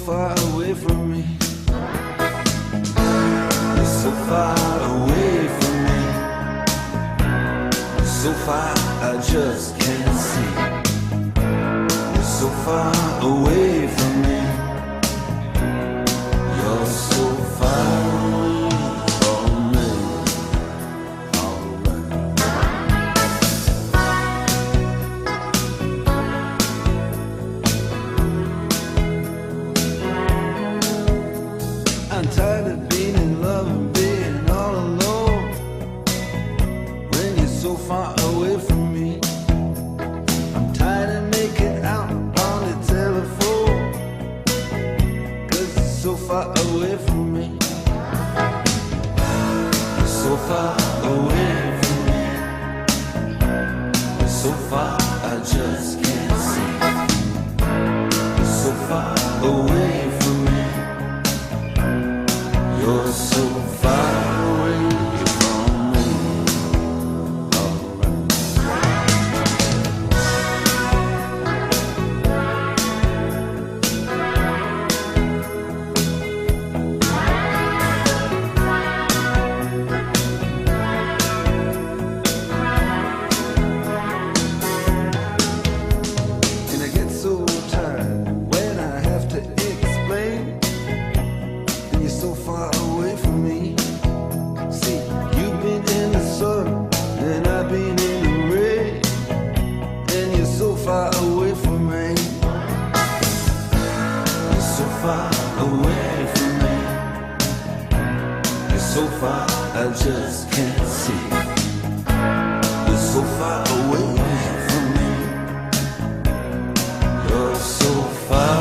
far away from me. You're so far away from me. So far I just can't see. You're so far away from me. You're so far away from me. I'm tired of being in love and being all alone when you're so far away from me. I'm tired of making out on the telephone 'cause you're so far away from me. You're so far away from me. You're so far I just can't see. You're so far away from me. You're so far away from me. And I get so tired when I have to explain. And you're so far away from me. See, you've been in the sun and I've been in the rain. And you're so far away from me. You're so far away from me. You're so far I just can't see. You're so far away from me. You're so far